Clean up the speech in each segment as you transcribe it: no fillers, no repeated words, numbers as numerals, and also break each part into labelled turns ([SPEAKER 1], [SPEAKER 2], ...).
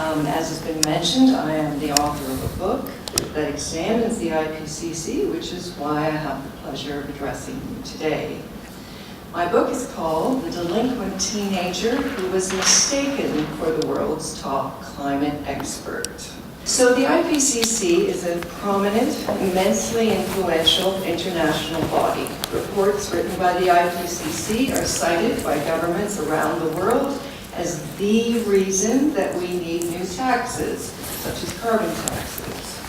[SPEAKER 1] As has been mentioned, I am the author of a book that examines the IPCC, which is why I have the pleasure of addressing you today. My book is called The Delinquent Teenager Who Was Mistaken for the World's Top Climate Expert. So the IPCC is a prominent, immensely influential international body. Reports written by the IPCC are cited by governments around the world as the reason that we need new taxes, such as carbon taxes,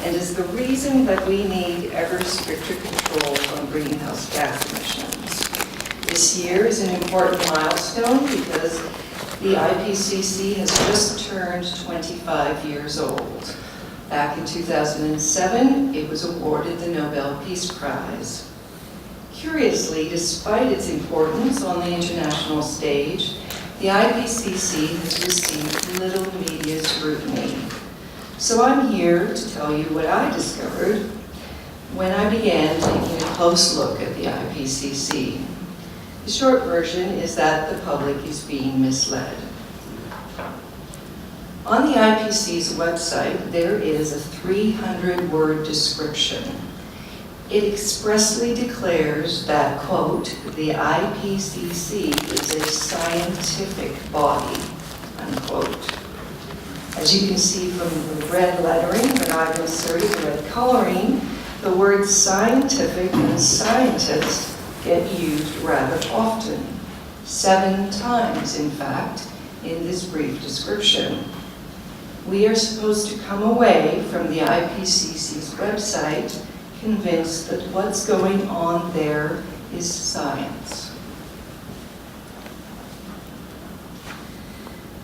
[SPEAKER 1] and as the reason that we need ever stricter controls on greenhouse gas emissions. This year is an important milestone because the IPCC has just turned 25 years old. Back in 2007, it was awarded the Nobel Peace Prize. Curiously, despite its importance on the international stage, the IPCC has received little media scrutiny. So I'm here to tell you what I discovered when I began taking a close look at the IPCC. The short version is that the public is being misled. On the IPCC's website, there is a 300-word description. It expressly declares that, quote, the IPCC is a scientific body, unquote. As you can see from the red lettering that I've inserted, the red coloring, the words scientific and scientist get used rather often, 7 times, in fact, in this brief description. We are supposed to come away from the IPCC's website convinced that what's going on there is science.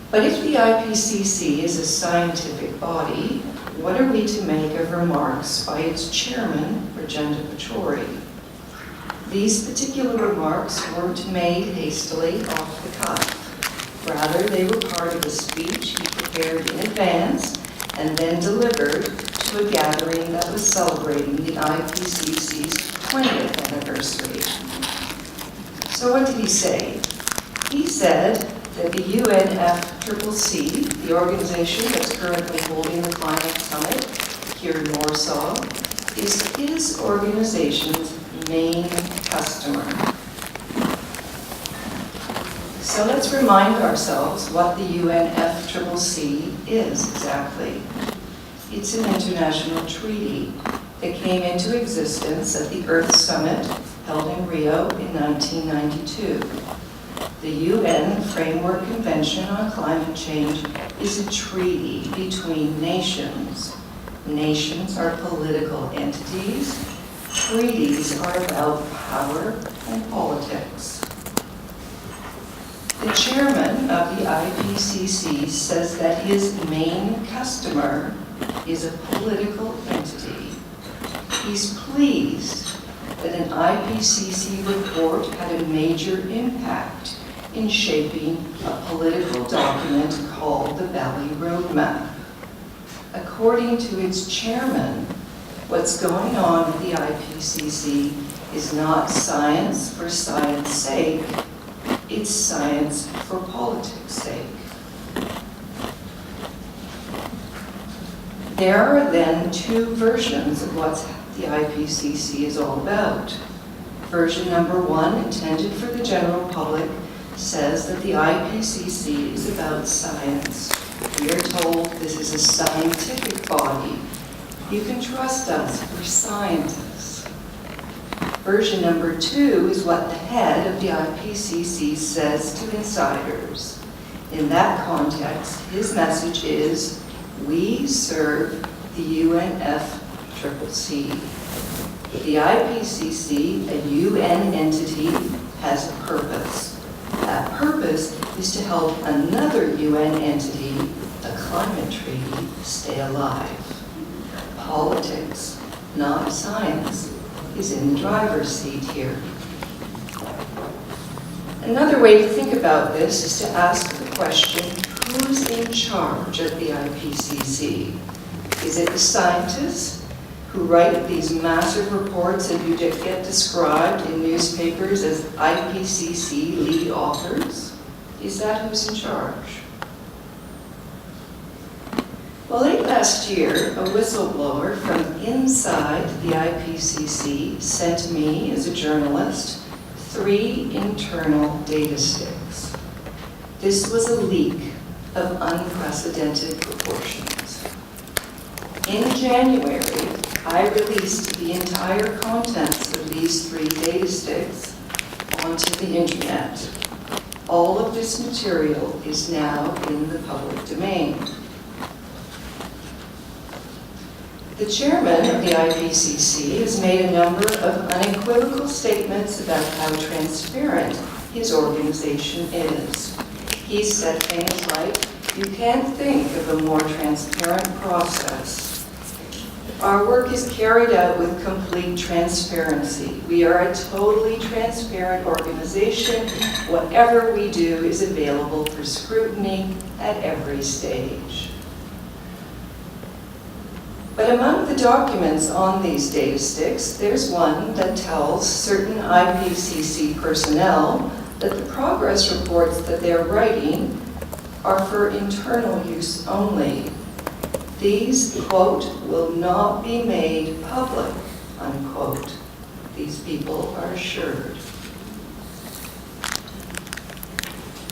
[SPEAKER 1] But if the IPCC is a scientific body, what are we to make of remarks by its chairman, Regenda Patori? These particular remarks weren't made hastily off the cuff. Rather, they were part of a speech he prepared in advance and then delivered to a gathering that was celebrating the IPCC's 20th anniversary. So what did he say? He said that the UNFCCC, the organization that's currently holding the climate summit here in Warsaw, is his organization's main customer. So let's remind ourselves what the UNFCCC is exactly. It's an international treaty that came into existence at the Earth Summit held in Rio in 1992. The UN Framework Convention on Climate Change is a treaty between nations. Nations are political entities. Treaties are about power and politics. The chairman of the IPCC says that his main customer is a political entity. He's pleased that an IPCC report had a major impact in shaping a political document called the Valley Roadmap. According to its chairman, what's going on with the IPCC is not science for science sake, it's science for politics' sake. There are then 2 versions of what the IPCC is all about. Version number 1, intended for the general public, says that the IPCC is about science. We are told this is a scientific body. You can trust us, we're scientists. Version number 2 is what the head of the IPCC says to insiders. In that context, his message is, we serve the UNFCCC. The IPCC, a UN entity, has a purpose. That purpose is to help another UN entity, a climate treaty, stay alive. Politics, not science, is in the driver's seat here. Another way to think about this is to ask the question, who's in charge of the IPCC? Is it the scientists who write these massive reports that you get described in newspapers as IPCC lead authors? Is that who's in charge? Well, late last year, a whistleblower from inside the IPCC sent me, as a journalist, 3 internal data sticks. This was a leak of unprecedented proportions. In January, I released the entire contents of these 3 data sticks onto the internet. All of this material is now in the public domain. The chairman of the IPCC has made a number of unequivocal statements about how transparent his organization is. He said things like, "You can't think of a more transparent process. Our work is carried out with complete transparency. We are a totally transparent organization. Whatever we do is available for scrutiny at every stage." But among the documents on these data sticks, there's one that tells certain IPCC personnel that the progress reports that they're writing are for internal use only. These, quote, "will not be made public," unquote. These people are assured.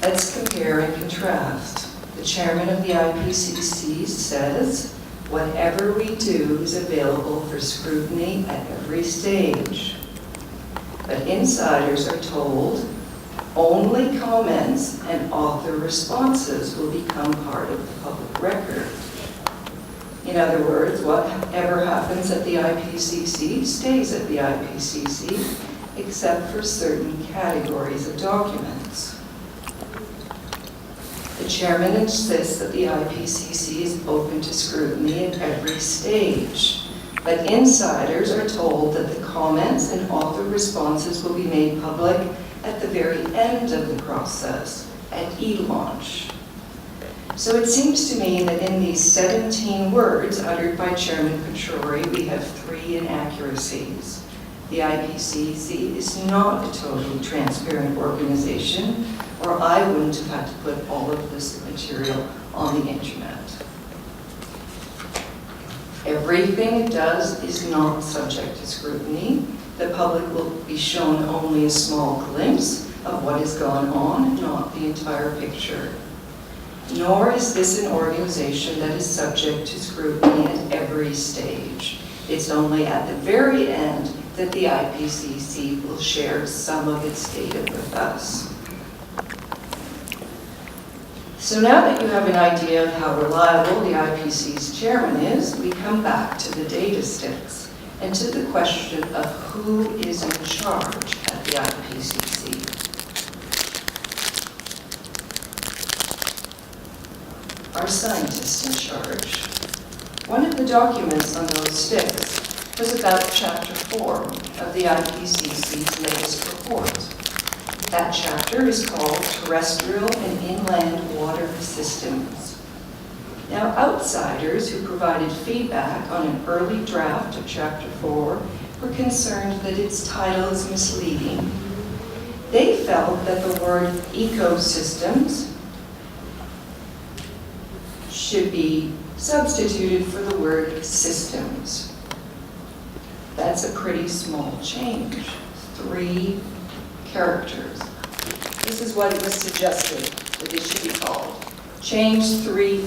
[SPEAKER 1] Let's compare and contrast. The chairman of the IPCC says, "Whatever we do is available for scrutiny at every stage." But insiders are told only comments and author responses will become part of the public record. In other words, whatever happens at the IPCC stays at the IPCC, except for certain categories of documents. The chairman insists that the IPCC is open to scrutiny at every stage, but insiders are told that the comments and author responses will be made public at the very end of the process, at e-launch. So it seems to me that in these 17 words uttered by Chairman Pachauri, we have 3 inaccuracies. The IPCC is not a totally transparent organization, or I wouldn't have had to put all of this material on the internet. Everything it does is not subject to scrutiny. The public will be shown only a small glimpse of what has gone on, not the entire picture. Nor is this an organization that is subject to scrutiny at every stage. It's only at the very end that the IPCC will share some of its data with us. So now that you have an idea of how reliable the IPCC's chairman is, we come back to the data sticks and to the question of who is in charge at the IPCC. Our scientists in charge. One of the documents on those sticks was about Chapter 4 of the IPCC's latest report. That chapter is called Terrestrial and Inland Water Systems. Now, outsiders who provided feedback on an early draft of Chapter 4 were concerned that its title is misleading. They felt that the word ecosystems should be substituted for the word systems. That's a pretty small change, 3 characters. This is what it was suggested that it should be called.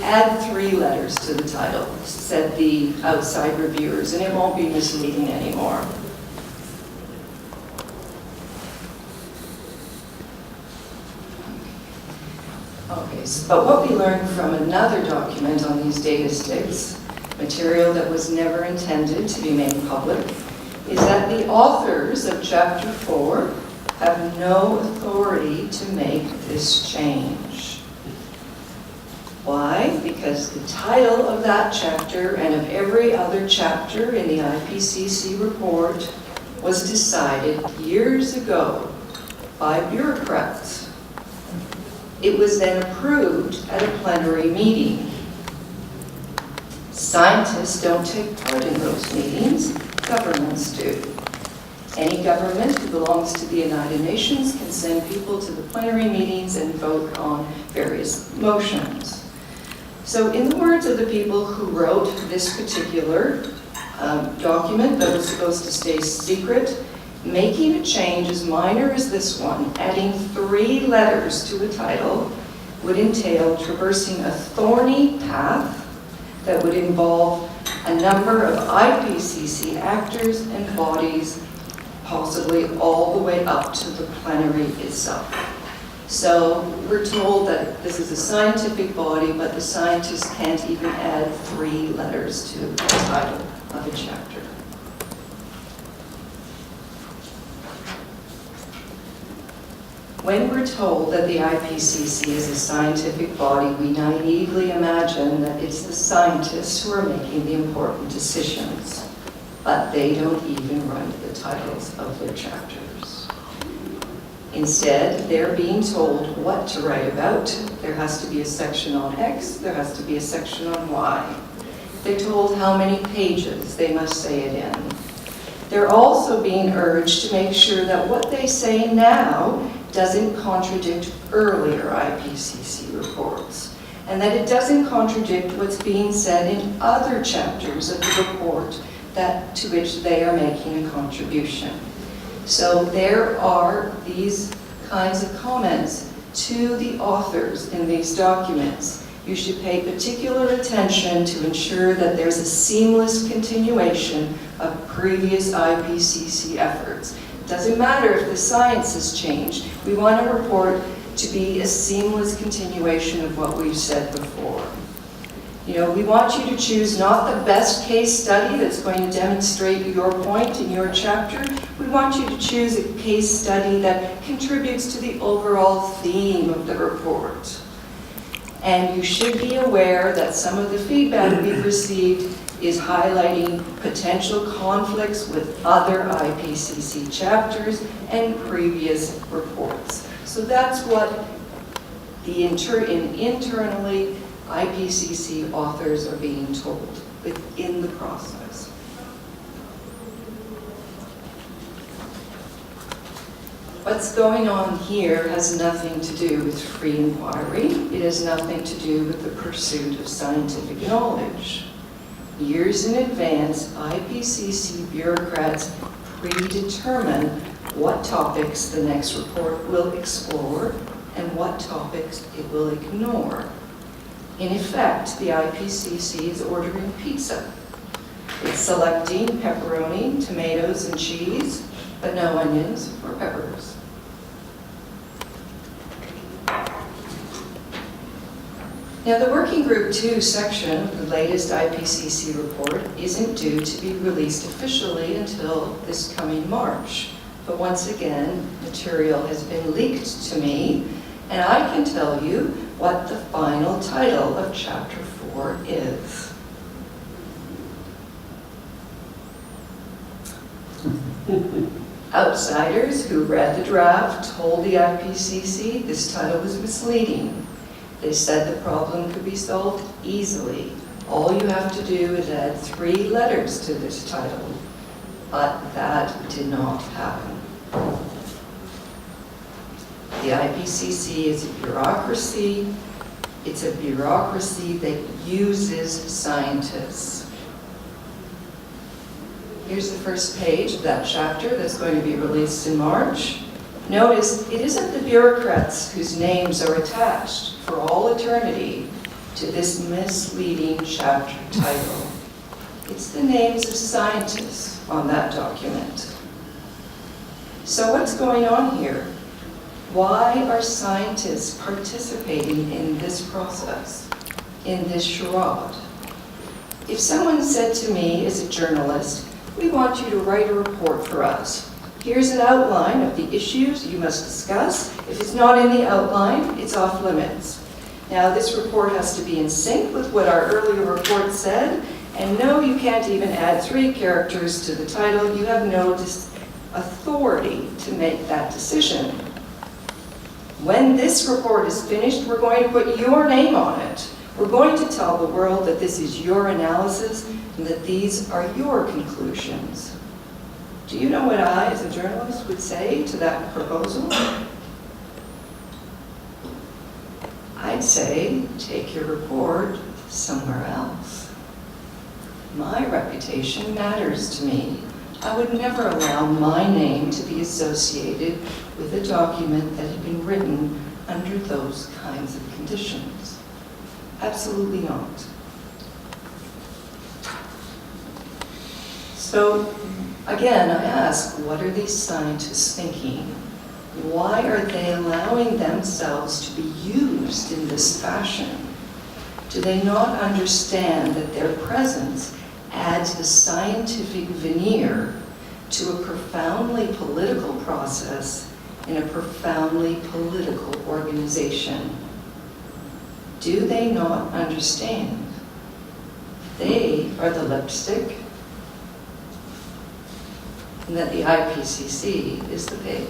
[SPEAKER 1] Add 3 letters to the title, said the outside reviewers, and it won't be misleading anymore. Okay, but what we learned from another document on these data sticks, material that was never intended to be made public, is that the authors of Chapter 4 have no authority to make this change. Why? Because the title of that chapter and of every other chapter in the IPCC report was decided years ago by bureaucrats. It was then approved at a plenary meeting. Scientists don't take part in those meetings, governments do. Any government who belongs to the United Nations can send people to the plenary meetings and vote on various motions. So in the words of the people who wrote this particular document that was supposed to stay secret, making a change as minor as this one, adding 3 letters to a title, would entail traversing a thorny path that would involve a number of IPCC actors and bodies, possibly all the way up to the plenary itself. So we're told that this is a scientific body, but the scientists can't even add 3 letters to the title of a chapter. When we're told that the IPCC is a scientific body, we naively imagine that it's the scientists who are making the important decisions, but they don't even write the titles of their chapters. Instead, they're being told what to write about. There has to be a section on X, there has to be a section on Y. They're told how many pages they must say it in. They're also being urged to make sure that what they say now doesn't contradict earlier IPCC reports, and that it doesn't contradict what's being said in other chapters of the report to which they are making a contribution. So there are these kinds of comments to the authors in these documents. You should pay particular attention to ensure that there's a seamless continuation of previous IPCC efforts. It doesn't matter if the science has changed. We want a report to be a seamless continuation of what we've said before. You know, we want you to choose not the best case study that's going to demonstrate your point in your chapter. We want you to choose a case study that contributes to the overall theme of the report. And you should be aware that some of the feedback we've received is highlighting potential conflicts with other IPCC chapters and previous reports. So that's what the internally IPCC authors are being told within the process. What's going on here has nothing to do with free inquiry. It has nothing to do with the pursuit of scientific knowledge. Years in advance, IPCC bureaucrats predetermine what topics the next report will explore and what topics it will ignore. In effect, the IPCC is ordering pizza. It's selecting pepperoni, tomatoes, and cheese, but no onions or peppers. Now, the Working Group 2 section of the latest IPCC report isn't due to be released officially until this coming March. But once again, material has been leaked to me, and I can tell you what the final title of Chapter 4 is. Outsiders who read the draft told the IPCC this title was misleading. They said the problem could be solved easily. All you have to do is add 3 letters to this title. But that did not happen. The IPCC is a bureaucracy. It's a bureaucracy that uses scientists. Here's the first page of that chapter that's going to be released in March. Notice, it isn't the bureaucrats whose names are attached for all eternity to this misleading chapter title. It's the names of scientists on that document. So what's going on here? Why are scientists participating in this process, in this charade? If someone said to me as a journalist, we want you to write a report for us. Here's an outline of the issues you must discuss. If it's not in the outline, it's off limits. Now, this report has to be in sync with what our earlier report said, and no, you can't even add 3 characters to the title. You have no authority to make that decision. When this report is finished, we're going to put your name on it. We're going to tell the world that this is your analysis and that these are your conclusions. Do you know what I, as a journalist, would say to that proposal? I'd say, take your report, somewhere else. My reputation matters to me. I would never allow my name to be associated with a document that had been written under those kinds of conditions. Absolutely not. So, again, I ask, what are these scientists thinking? Why are they allowing themselves to be used in this fashion? Do they not understand that their presence adds a scientific veneer to a profoundly political process in a profoundly political organization? Do they not understand? They are the lipstick, and that the IPCC is the pig.